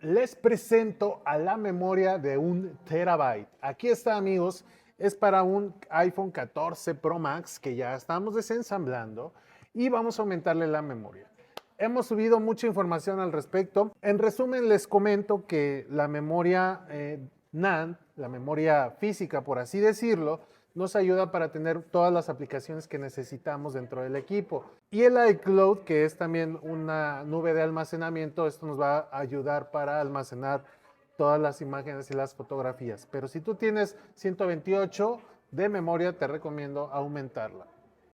Les presento a la memoria de 1 TB. Aquí está, amigos, es para un iPhone 14 Pro Max que ya estamos desensamblando y vamos a aumentarle la memoria. Hemos subido mucha información al respecto. En resumen, les comento que la memoria NAND, la memoria física, por así decirlo, nos ayuda para tener todas las aplicaciones que necesitamos dentro del equipo. Y el iCloud, que es también una nube de almacenamiento, esto nos va a ayudar para almacenar todas las imágenes y las fotografías. Pero si tú tienes 128 de memoria, te recomiendo aumentarla.